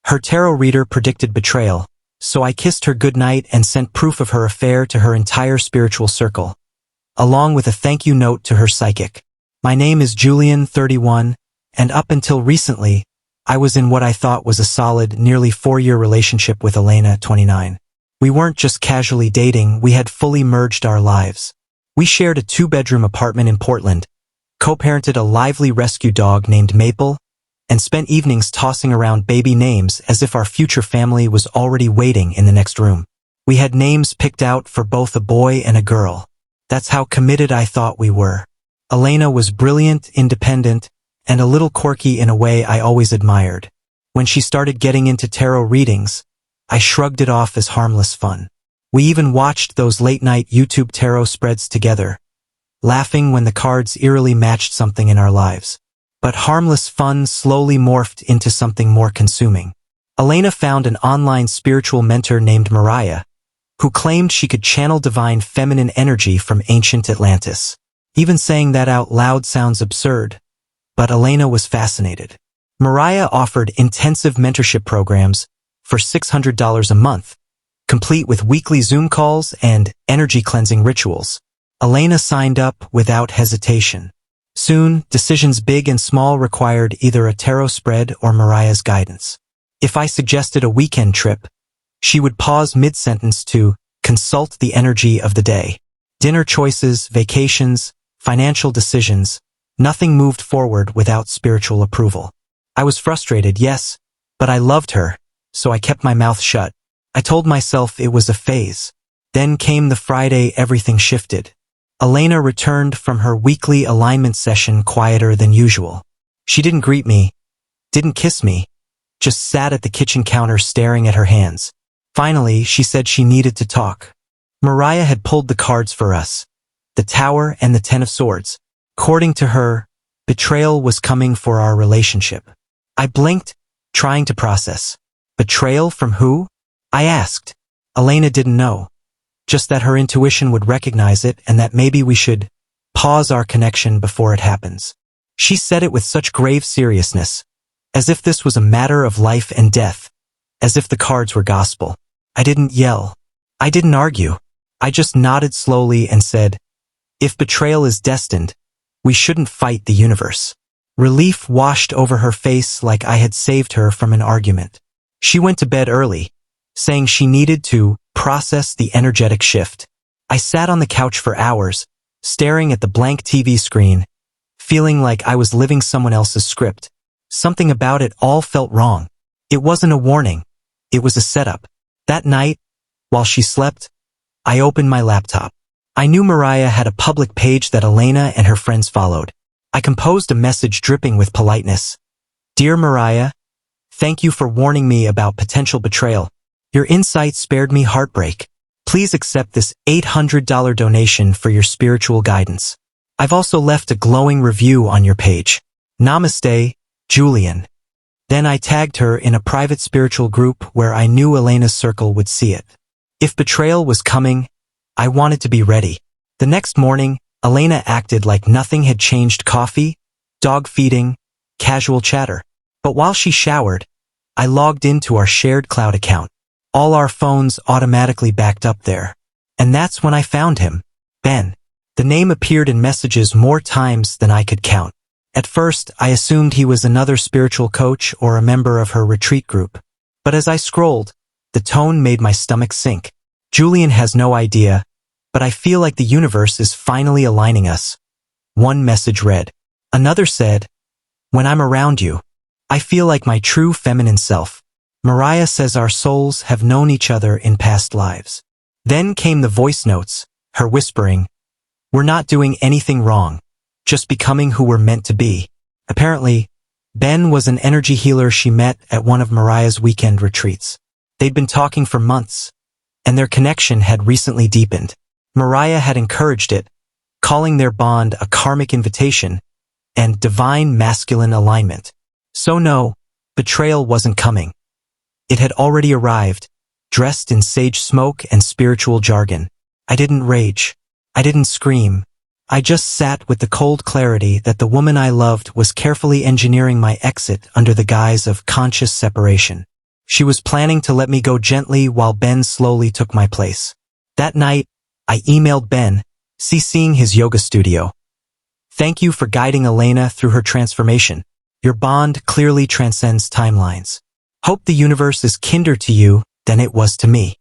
Her tarot reader predicted betrayal, so I kissed her goodnight and sent proof of her affair to her entire spiritual circle, along with a thank you note to her psychic. My name is Julian, 31, and up until recently, I was in what I thought was a solid, nearly 4-year relationship with Elena, 29. We weren't just casually dating, we had fully merged our lives. We shared a 2-bedroom apartment in Portland, co-parented a lively rescue dog named Maple, and spent evenings tossing around baby names as if our future family was already waiting in the next room. We had names picked out for both a boy and a girl. That's how committed I thought we were. Elena was brilliant, independent, and a little quirky in a way I always admired. When she started getting into tarot readings, I shrugged it off as harmless fun. We even watched those late-night YouTube tarot spreads together, laughing when the cards eerily matched something in our lives. But harmless fun slowly morphed into something more consuming. Elena found an online spiritual mentor named Mariah, who claimed she could channel divine feminine energy from ancient Atlantis. Even saying that out loud sounds absurd, but Elena was fascinated. Mariah offered intensive mentorship programs for $600 a month, complete with weekly Zoom calls and energy cleansing rituals. Elena signed up without hesitation. Soon, decisions big and small required either a tarot spread or Mariah's guidance. If I suggested a weekend trip, she would pause mid-sentence to consult the energy of the day. Dinner choices, vacations, financial decisions, nothing moved forward without spiritual approval. I was frustrated, yes, but I loved her, so I kept my mouth shut. I told myself it was a phase. Then came the Friday everything shifted. Elena returned from her weekly alignment session quieter than usual. She didn't greet me, didn't kiss me, just sat at the kitchen counter staring at her hands. Finally, she said she needed to talk. Mariah had pulled the cards for us, the Tower and the Ten of Swords. According to her, betrayal was coming for our relationship. I blinked, trying to process. Betrayal from who? I asked. Elena didn't know. Just that her intuition would recognize it and that maybe we should pause our connection before it happens. She said it with such grave seriousness, as if this was a matter of life and death, as if the cards were gospel. I didn't yell. I didn't argue. I just nodded slowly and said, if betrayal is destined, we shouldn't fight the universe. Relief washed over her face like I had saved her from an argument. She went to bed early, saying she needed to process the energetic shift. I sat on the couch for hours, staring at the blank TV screen, feeling like I was living someone else's script. Something about it all felt wrong. It wasn't a warning. It was a setup. That night, while she slept, I opened my laptop. I knew Mariah had a public page that Elena and her friends followed. I composed a message dripping with politeness. Dear Mariah, thank you for warning me about potential betrayal. Your insight spared me heartbreak. Please accept this $800 donation for your spiritual guidance. I've also left a glowing review on your page. Namaste, Julian. Then I tagged her in a private spiritual group where I knew Elena's circle would see it. If betrayal was coming, I wanted to be ready. The next morning, Elena acted like nothing had changed. Coffee, dog feeding, casual chatter. But while she showered, I logged into our shared cloud account. All our phones automatically backed up there. And that's when I found him. Ben. The name appeared in messages more times than I could count. At first, I assumed he was another spiritual coach or a member of her retreat group. But as I scrolled, the tone made my stomach sink. Julian has no idea, but I feel like the universe is finally aligning us. One message read. Another said, when I'm around you, I feel like my true feminine self. Mariah says our souls have known each other in past lives. Then came the voice notes, her whispering, we're not doing anything wrong, just becoming who we're meant to be. Apparently, Ben was an energy healer she met at one of Mariah's weekend retreats. They'd been talking for months, and their connection had recently deepened. Mariah had encouraged it, calling their bond a karmic invitation and divine masculine alignment. So no, betrayal wasn't coming. It had already arrived, dressed in sage smoke and spiritual jargon. I didn't rage. I didn't scream. I just sat with the cold clarity that the woman I loved was carefully engineering my exit under the guise of conscious separation. She was planning to let me go gently while Ben slowly took my place. That night, I emailed Ben, CCing his yoga studio. Thank you for guiding Elena through her transformation. Your bond clearly transcends timelines. Hope the universe is kinder to you than it was to me.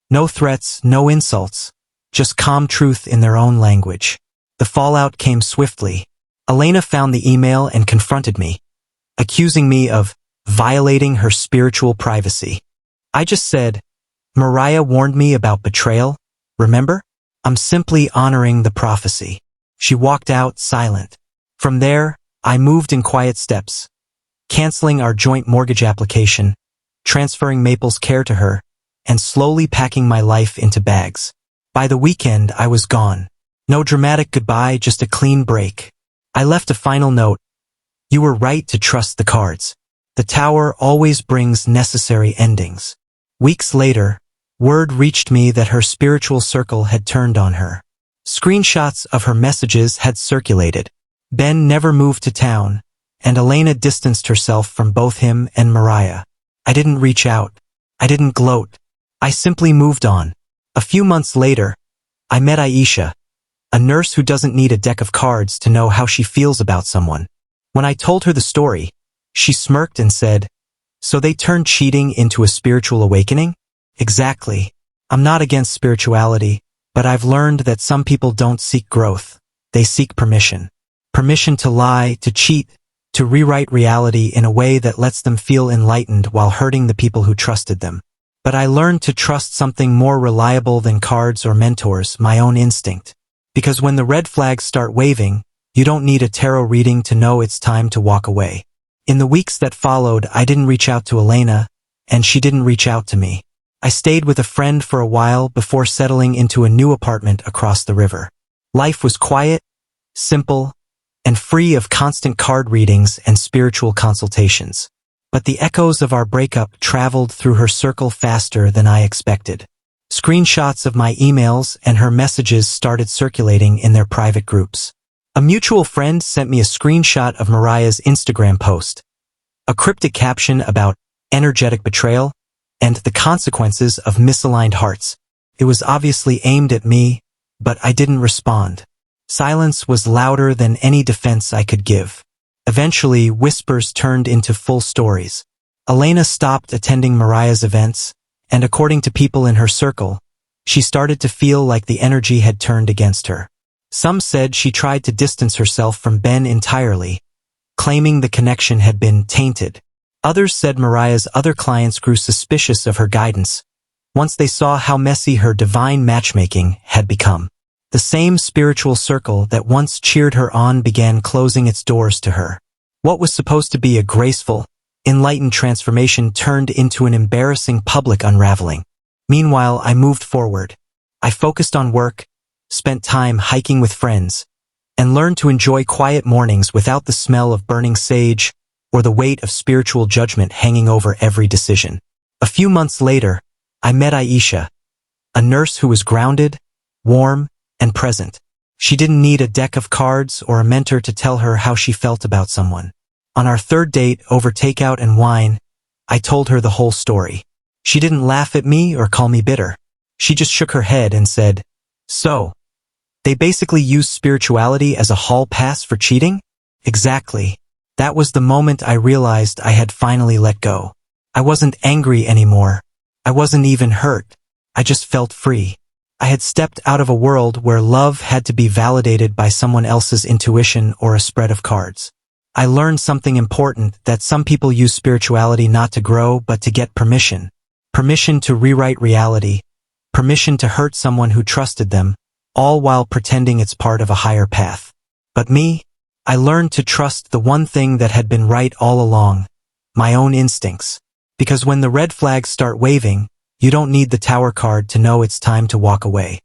No threats, no insults, just calm truth in their own language. The fallout came swiftly. Elena found the email and confronted me, accusing me of violating her spiritual privacy. I just said, Mariah warned me about betrayal, remember? I'm simply honoring the prophecy. She walked out silent. From there, I moved in quiet steps, canceling our joint mortgage application, transferring Maple's care to her, and slowly packing my life into bags. By the weekend, I was gone. No dramatic goodbye, just a clean break. I left a final note. You were right to trust the cards. The tower always brings necessary endings. Weeks later, word reached me that her spiritual circle had turned on her. Screenshots of her messages had circulated. Ben never moved to town, and Elena distanced herself from both him and Mariah. I didn't reach out. I didn't gloat. I simply moved on. A few months later, I met Aisha, a nurse who doesn't need a deck of cards to know how she feels about someone. When I told her the story, she smirked and said, "So they turned cheating into a spiritual awakening?" Exactly. I'm not against spirituality, but I've learned that some people don't seek growth. They seek permission. Permission to lie, to cheat, to rewrite reality in a way that lets them feel enlightened while hurting the people who trusted them. But I learned to trust something more reliable than cards or mentors, my own instinct. Because when the red flags start waving, you don't need a tarot reading to know it's time to walk away. In the weeks that followed, I didn't reach out to Elena, and she didn't reach out to me. I stayed with a friend for a while before settling into a new apartment across the river. Life was quiet, simple, and free of constant card readings and spiritual consultations. But the echoes of our breakup traveled through her circle faster than I expected. Screenshots of my emails and her messages started circulating in their private groups. A mutual friend sent me a screenshot of Mariah's Instagram post, a cryptic caption about energetic betrayal and the consequences of misaligned hearts. It was obviously aimed at me, but I didn't respond. Silence was louder than any defense I could give. Eventually, whispers turned into full stories. Elena stopped attending Mariah's events, and according to people in her circle, she started to feel like the energy had turned against her. Some said she tried to distance herself from Ben entirely, claiming the connection had been tainted. Others said Mariah's other clients grew suspicious of her guidance once they saw how messy her divine matchmaking had become. The same spiritual circle that once cheered her on began closing its doors to her. What was supposed to be a graceful, enlightened transformation turned into an embarrassing public unraveling. Meanwhile, I moved forward. I focused on work, spent time hiking with friends, and learned to enjoy quiet mornings without the smell of burning sage or the weight of spiritual judgment hanging over every decision. A few months later, I met Aisha, a nurse who was grounded, warm, and present. She didn't need a deck of cards or a mentor to tell her how she felt about someone. On our third date over takeout and wine, I told her the whole story. She didn't laugh at me or call me bitter. She just shook her head and said, "So, they basically used spirituality as a hall pass for cheating?" Exactly. That was the moment I realized I had finally let go. I wasn't angry anymore. I wasn't even hurt. I just felt free. I had stepped out of a world where love had to be validated by someone else's intuition or a spread of cards. I learned something important, that some people use spirituality not to grow but to get permission. Permission to rewrite reality. Permission to hurt someone who trusted them, all while pretending it's part of a higher path. But me? I learned to trust the one thing that had been right all along, my own instincts. Because when the red flags start waving, you don't need the tower card to know it's time to walk away.